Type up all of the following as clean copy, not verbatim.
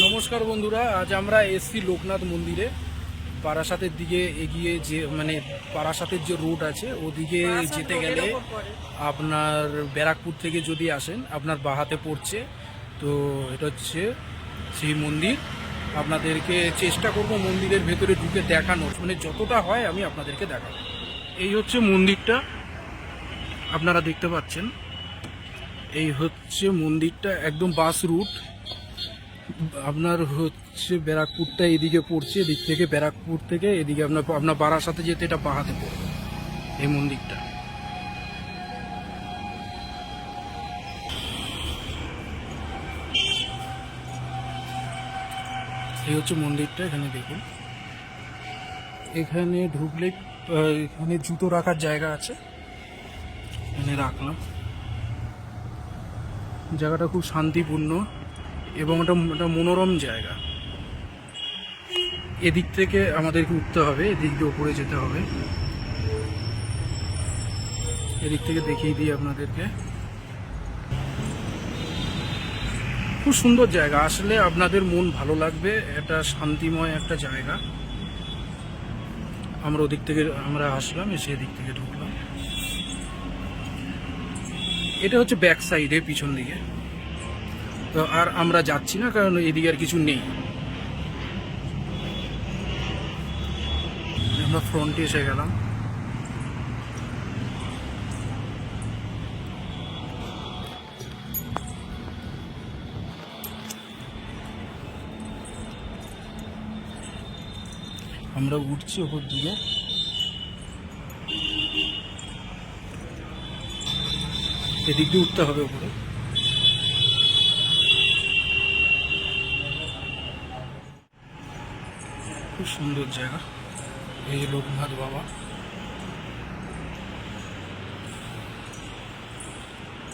নমস্কার বন্ধুরা, আজ আমরা এসছি লোকনাথ মন্দিরে। বারাসাতের দিকে এগিয়ে যে বারাসাতের যে রোড আছে ওদিকে যেতে গেলে আপনার ব্যারাকপুর থেকে যদি আসেন আপনার বাহাতে পড়ছে। তো এটা হচ্ছে সেই মন্দির। আপনাদেরকে চেষ্টা করব মন্দিরের ভেতরে ঢুকে দেখানোর, যতটা হয় আমি আপনাদেরকে দেখাবো। এই হচ্ছে মন্দিরটা, আপনারা দেখতে পাচ্ছেন। এই হচ্ছে মন্দিরটা, একদম বাস রুট। আপনার হচ্ছে ব্যারাকপুরটা এদিকে পড়ছে, এদিক থেকে ব্যারাকপুর থেকে এদিকে আপনার বারাসাতে যেতে এটা বাহাতে পড়বে এই মন্দিরটা। এই হচ্ছে মন্দিরটা, এখানে দেখুন। এখানে ঢুকলে এখানে জুতো রাখার জায়গা আছে, এখানে রাখলাম। জায়গাটা খুব শান্তিপূর্ণ এবং এটা মনোরম জায়গা। এদিক থেকে আমাদেরকে উঠতে হবে, এদিক দিয়ে উপরে যেতে হবে। এদিক থেকে দেখিয়ে দিই আপনাদেরকে। খুব সুন্দর জায়গা, আসলে আপনাদের মন ভালো লাগবে। এটা শান্তিময় একটা জায়গা। আমরা ওদিক থেকে আসলাম, এসে এদিক থেকে ঢুকলাম। এটা হচ্ছে ব্যাক সাইডে, পিছন দিকে। তো আর আমরা যাচ্ছি না, কারণ এদিকে আর কিছু নেই। আমরা ফ্রন্টে এসে গেলাম। আমরা উঠছি ওপর দিকে। এদিক দিয়ে উঠতে হবে উপরে। খুব সুন্দর জায়গা। এই যে লোকনাথ বাবা,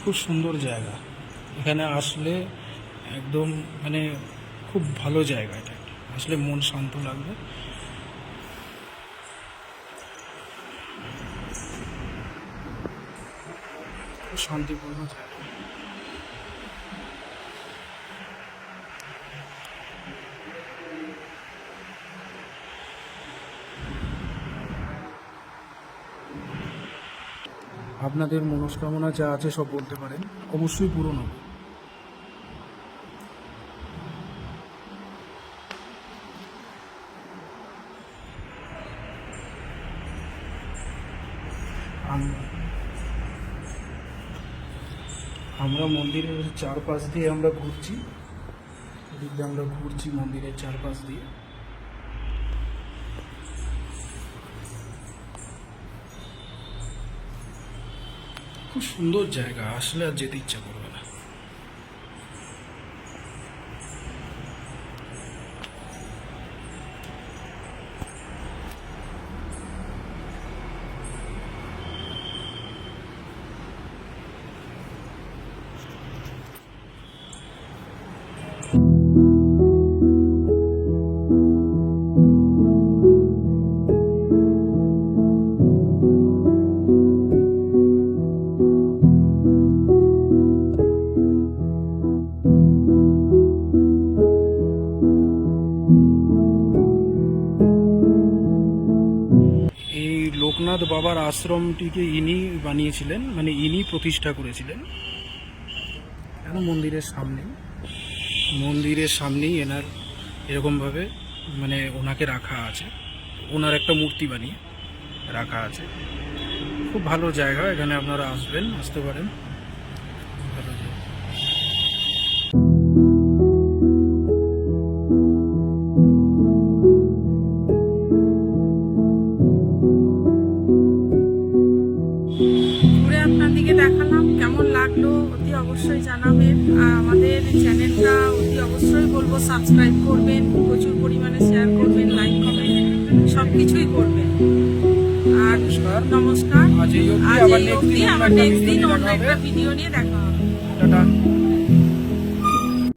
খুব সুন্দর জায়গা। এখানে আসলে একদম খুব ভালো জায়গা। এটা আসলে মন শান্ত লাগবে। খুব শান্তিপূর্ণ জায়গা। আপনাদের মনস্কামনা যা আছে সব বলতে পারেন, অবশ্যই পূরণ হবে। আমরা মন্দিরের চারপাশ দিয়ে আমরা ঘুরছি। এদিক দিয়ে আমরা ঘুরছি মন্দিরের চারপাশ দিয়ে। খুব সুন্দর জায়গা, আসলে আর যেতে ইচ্ছা করবে না। লোকনাথ বাবার আশ্রমটিকে ইনি বানিয়েছিলেন, ইনি প্রতিষ্ঠা করেছিলেন। কেন মন্দিরের সামনেই এনার এরকমভাবে ওনাকে রাখা আছে। ওনার একটা মূর্তি বানিয়ে রাখা আছে। খুব ভালো জায়গা, এখানে আপনারা আসতে পারেন। ভালো জায়গা। আপনাদেরকে দেখালাম, কেমন লাগলো অতি অবশ্যই জানাবেন। আর আমাদের চ্যানেলটা অতি অবশ্যই বলবো সাবস্ক্রাইব করবেন, প্রচুর পরিমাণে শেয়ার করবেন, লাইক কমেন্ট সব কিছুই করবেন। আর নমস্কার। আজ এই অবধি, আবার নেক্সট দিন অন্য একটা ভিডিও নিয়ে দেখা হবে। টাটা।